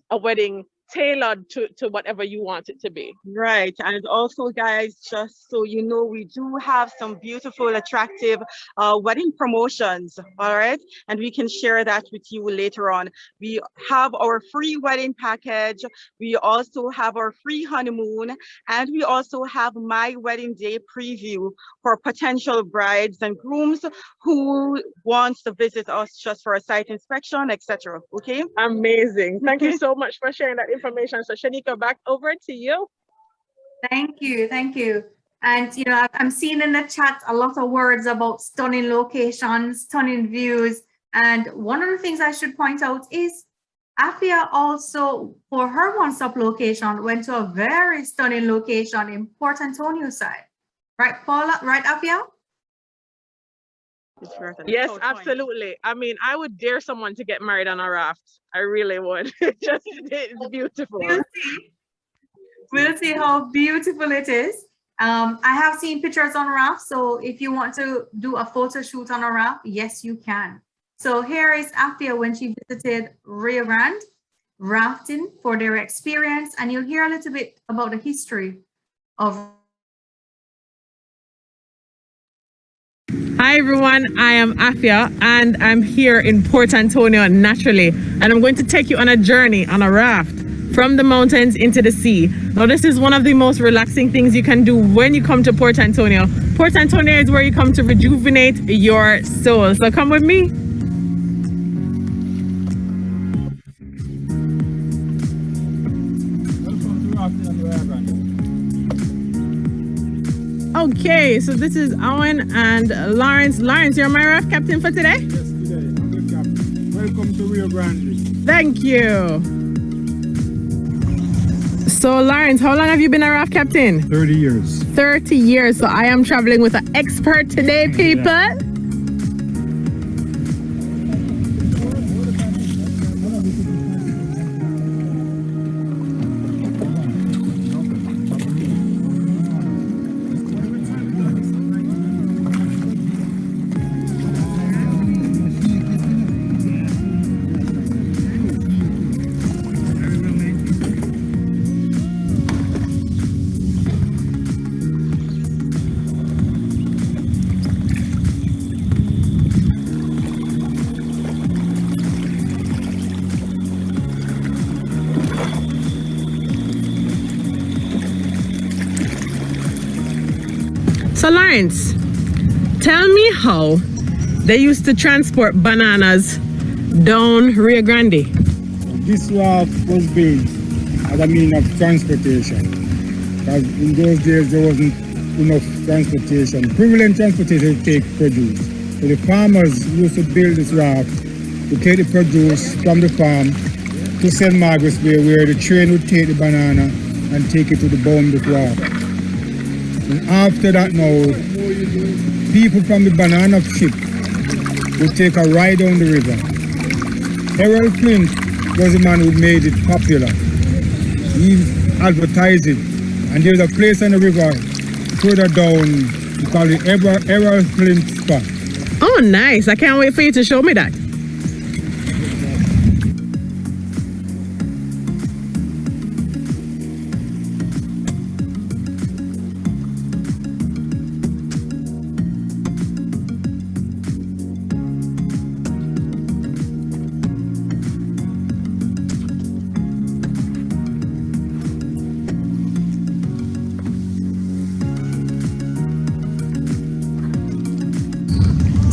a wedding tailored to whatever you want it to be. Right, and also guys, just so you know, we do have some beautiful, attractive wedding promotions, all right? And we can share that with you later on. We have our free wedding package, we also have our free honeymoon, and we also have my wedding day preview for potential brides and grooms who wants to visit us just for a site inspection, etc. Okay? Amazing. Thank you so much for sharing that information. So Shanika, back over to you. Thank you, thank you. And you know, I'm seeing in the chat a lot of words about stunning locations, stunning views. And one of the things I should point out is Afia also, for her one-stop location, went to a very stunning location in Port Antonio side. Right, Paula? Right, Afia? Yes, absolutely. I mean, I would dare someone to get married on a raft. I really would. It's beautiful. We'll see how beautiful it is. I have seen pictures on raft, so if you want to do a photo shoot on a raft, yes, you can. So here is Afia when she visited Rio Grande rafting for their experience, and you'll hear a little bit about the history of. Hi everyone, I am Afia and I'm here in Port Antonio naturally, and I'm going to take you on a journey on a raft from the mountains into the sea. Now this is one of the most relaxing things you can do when you come to Port Antonio. Port Antonio is where you come to rejuvenate your soul. So come with me. Okay, so this is Owen and Lawrence. Lawrence, you're my raft captain for today? Yes, today. I'm the captain. Welcome to Rio Grande. Thank you. So Lawrence, how long have you been a raft captain? 30 years. 30 years. So I am traveling with an expert today, people. Yeah. So Lawrence, tell me how they used to transport bananas down Rio Grande. This raft was built as a means of transportation. Because in those days there wasn't enough transportation, prevalent transportation to take produce. So the farmers used to build this raft to take the produce from the farm to St. Margaret's Bay, where the train would take the banana and take it to the Boundary Raft. And after that now, people from the banana ship would take a ride down the river. Harold Flint was the man who made it popular. He advertised it. And there's a place on the river further down, we call it Harold Flint Spot. Oh, nice. I can't wait for you to show me that.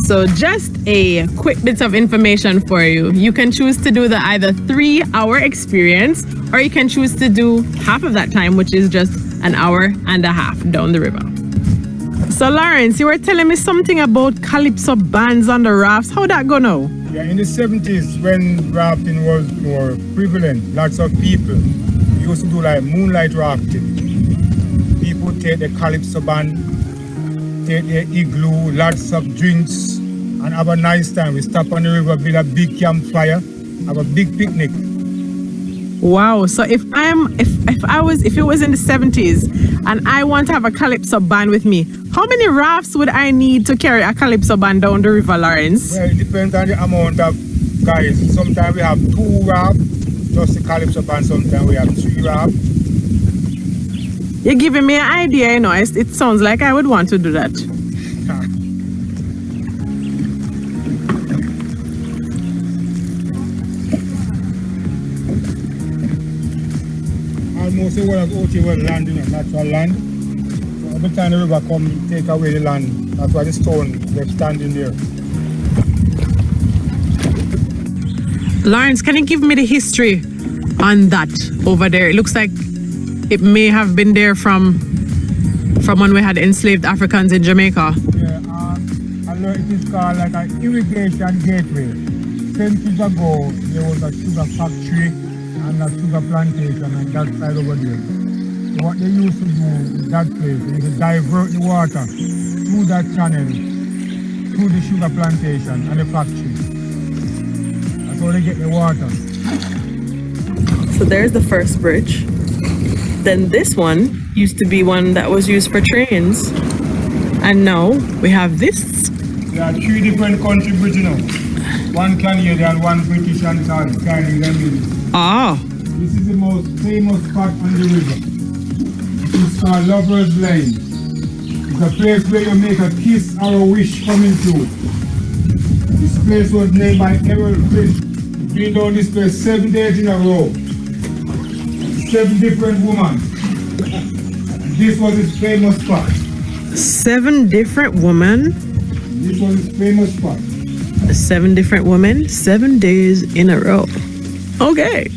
So just a quick bit of information for you. You can choose to do the either 3-hour experience, or you can choose to do half of that time, which is just an hour and a half down the river. So Lawrence, you were telling me something about calypso bands on the rafts. How'd that go now? Yeah, in the 70s when rafting was more prevalent, lots of people used to do like moonlight rafting. People take the calypso band, take their igloo, lots of drinks, and have a nice time. We stop on the river, build a big campfire, have a big picnic. Wow. So if it was in the 70s and I want to have a calypso band with me, how many rafts would I need to carry a calypso band down the river, Lawrence? Well, it depends on the amount of guys. Sometimes we have 2 rafts, just the calypso band. Sometimes we have 3 rafts. You're giving me an idea, you know. It sounds like I would want to do that. Almost the world out here was land, you know, natural land. So every time the river come, take away the land. That's why the stone, they're standing there. Lawrence, can you give me the history on that over there? It looks like it may have been there from when we had enslaved Africans in Jamaica. Yeah, I learned it is called like an irrigation gateway. Centuries ago, there was a sugar factory and a sugar plantation on that side over there. So what they used to do in that place, they used to divert the water through that channel, through the sugar plantation and the factory. That's how they get the water. So there's the first bridge. Then this one used to be one that was used for trains. And now we have this. There are 3 different country bridges now. One Canadian, one British and Chinese and Ah. This is the most famous spot on the river. It's called Lover's Lane. It's a place where you make a kiss or a wish coming true. This place was named by Harold Flint. Been down this place 7 days in a row. 7 different women. This was his famous spot. 7 different women? This was his famous spot. 7 different women, 7 days in a row. Okay.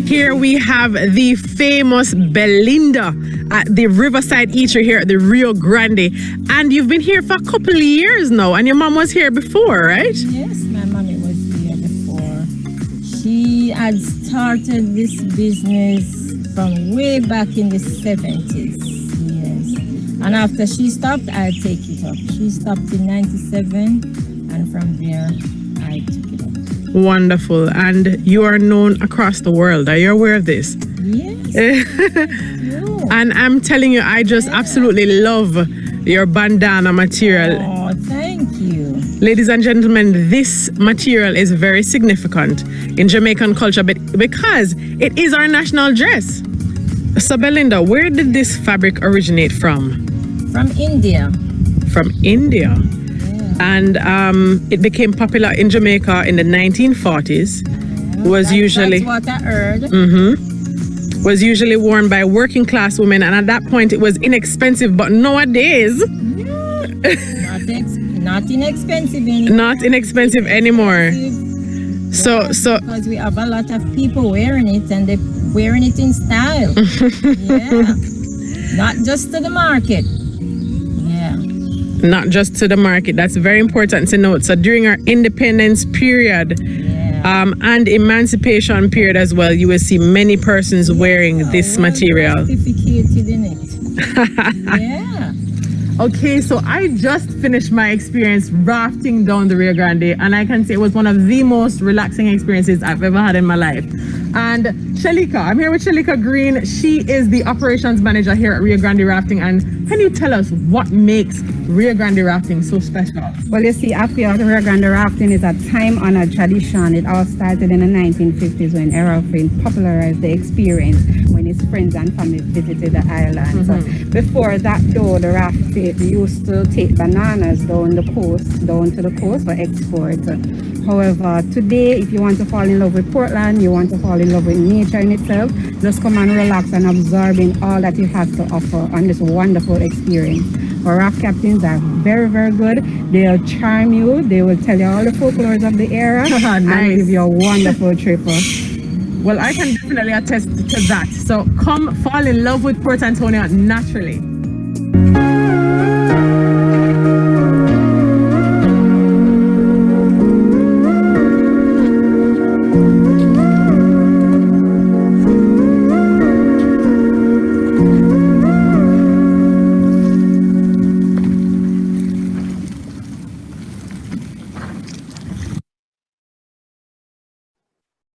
Here we have the famous Belinda at the Riverside Eatery here at the Rio Grande. And you've been here for a couple of years now, and your mom was here before, right? Yes, my mommy was here before. She had started this business from way back in the 70s. Yes. And after she stopped, I take it up. She stopped in 97, and from there, I took it up. Wonderful. And you are known across the world. Are you aware of this? Yes. And I'm telling you, I just absolutely love your bandana material. Oh, thank you. Ladies and gentlemen, this material is very significant in Jamaican culture because it is our national dress. So Belinda, where did this fabric originate from? From India. From India. And it became popular in Jamaica in the 1940s. Was usually that's what I heard. Was usually worn by working class women, and at that point it was inexpensive. But nowadays, not inexpensive anymore. Not inexpensive anymore. Because we have a lot of people wearing it and they're wearing it in style. Yeah. Not just to the market. Yeah. Not just to the market. That's very important to note. So during our independence period, and emancipation period as well, you will see many persons wearing this material. Certificated in it. Yeah. Okay, so I just finished my experience rafting down the Rio Grande, and I can say it was one of the most relaxing experiences I've ever had in my life. And Shalika, I'm here with Shalika Green. She is the operations manager here at Rio Grande Rafting. And can you tell us what makes Rio Grande Rafting so special? Well, you see, I feel Rio Grande Rafting is a time-honored tradition. It all started in the 1950s when Errolfin popularized the experience when his friends and family visited the island. So before that, though, the rafting used to take bananas down to the coast for export. However, today, if you want to fall in love with Portland, you want to fall in love with nature in itself, just come and relax and absorb in all that it has to offer on this wonderful experience. Our raft captains are very, very good. They'll charm you. They will tell you all the folklores of the area and give you a wonderful trip. Well, I can definitely attest to that. So come fall in love with Port Antonio naturally.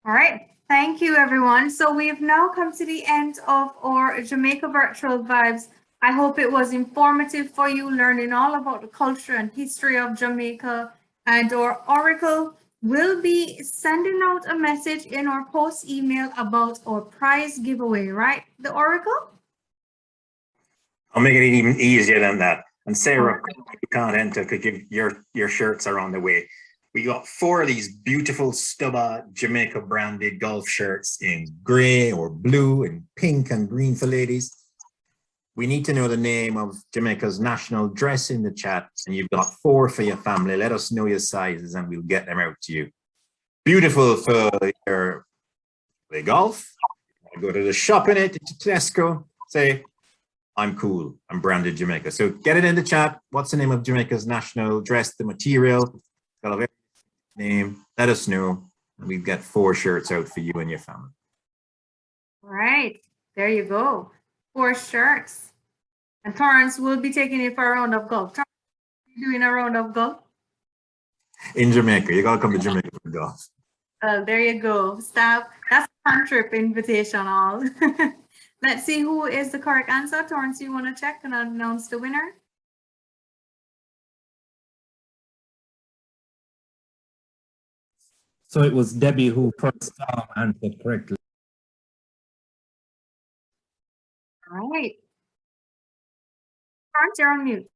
All right. Thank you, everyone. So we've now come to the end of our Jamaica Virtual Vibes. I hope it was informative for you, learning all about the culture and history of Jamaica. And our Oracle will be sending out a message in our post email about our prize giveaway, right? The Oracle? I'll make it even easier than that. And Sarah, you can't enter because your shirts are on the way. We got 4 of these beautiful Stubba Jamaica branded golf shirts in gray or blue and pink and green for ladies. We need to know the name of Jamaica's national dress in the chat, and you've got 4 for your family. Let us know your sizes and we'll get them out to you. Beautiful for your play golf. Go to the shop in it, to Tesco, say, I'm cool, I'm branded Jamaica. So get it in the chat. What's the name of Jamaica's national dress, the material? Got a name, let us know, and we've got 4 shirts out for you and your family. All right, there you go. 4 shirts. And Torrance will be taking it for a round of golf. Torrance, you doing a round of golf? In Jamaica, you gotta come to Jamaica for golf. There you go. Stop. That's a fun trip invitation all. Let's see who is the correct answer. Torrance, you want to check and announce the winner? So it was Debbie who first answered correctly. All right. Torrance, you're on mute.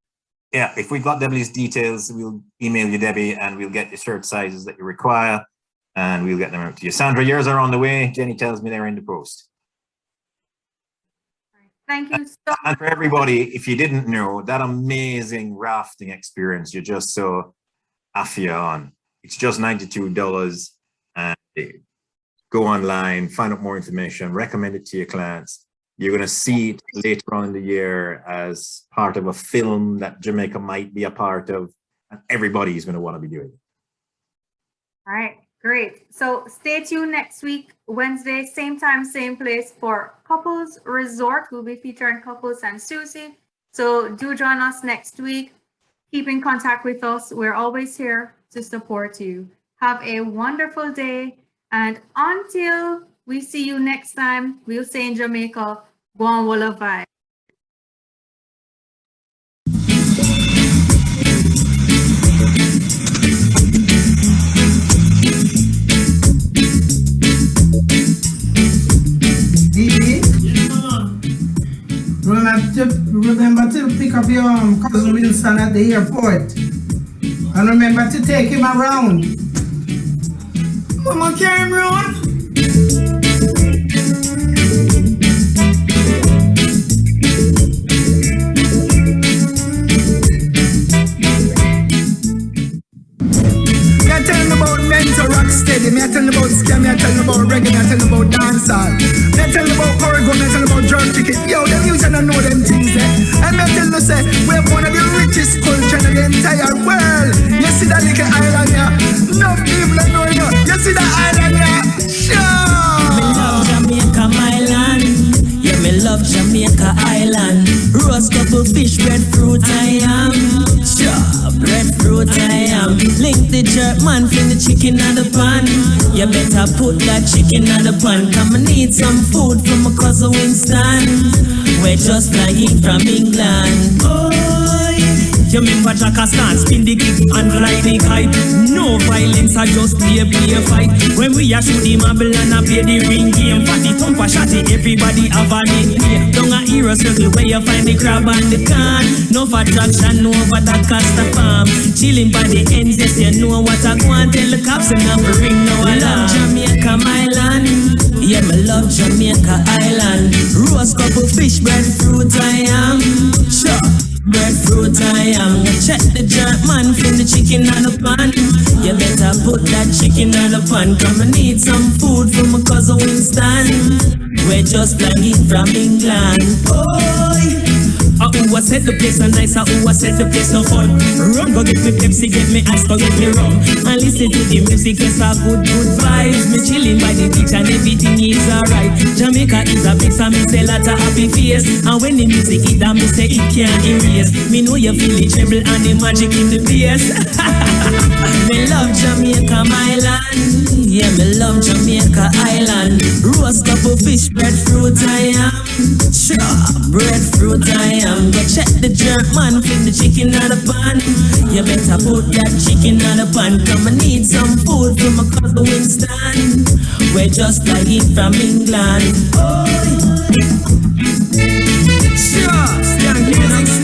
Yeah, if we've got Debbie's details, we'll email you, Debbie, and we'll get the shirt sizes that you require, and we'll get them out to you. Sandra, yours are on the way. Jenny tells me they're in the post. Thank you so much. And for everybody, if you didn't know, that amazing rafting experience you just saw Afia on, it's just $92, and go online, find out more information, recommend it to your clients. You're going to see it later on in the year as part of a film that Jamaica might be a part of, and everybody's going to want to be doing it. All right, great. So stay tuned next week, Wednesday, same time, same place for Couples Resort. We'll be featuring Couples and Susie. So do join us next week. Keep in contact with us. We're always here to support you. Have a wonderful day. And until we see you next time, we'll say in Jamaica, go on, Walla Vibe. Remember to pick up your cousin Wilson at the airport. And remember to take him around. Mama, carry him around. Tell me about mental rock steady. don't know them things there. And me tell you say, we have one of the richest culture in the entire world. You see that little island here? No people know you. You see that island here? Sure. Me love Jamaica, my land. Yeah, me love Jamaica Island. Roast couple fish, breadfruit I am. Sure, breadfruit I am. Link the jerk man, fling the chicken on the pan. You better put that chicken on the pan. Come and eat some food from my cousin Winston. We're just flying from England. Oh, you remember Jackass spin the gig and fly the kite. No violence, I just play a fight. When we a shoot the marble and I play the ring game. Fatty thumper shotty, everybody have a nickname. Down a hero circle where you find the crab and the can. No for attraction, no over that cast the farm. Chilling by the ends, yes you know what I want. Tell the cops and I'm ring no alarm. Jamaica, my land. Yeah, me love Jamaica Island. Roast couple fish, breadfruit I am. Sure. Breadfruit I am. Check the jerk man, fling the chicken on the pan. You better put that chicken on the pan. Come and eat some food from my cousin Winston. We're just flying from England. Boy. Who said the place so nice, who said the place so fun. Run, go get me Pepsi, get me ice, go get me rum. And listen to the music, it's a good vibes. Me chilling by the beach and everything is alright. Jamaica is a big so me say lot of happy face. And when the music hit down, me say it can't erase. Me know you feel the treble and the magic in the bass. Me love Jamaica, my land. Yeah, me love Jamaica Island. Roast couple fish, breadfruit I am. Sure, breadfruit I am. Go check the jerk man, fling the chicken on the pan. You better put that chicken on the pan. Come and eat some food from my cousin Winston. We're just flying from England. Oh. Sure, stand music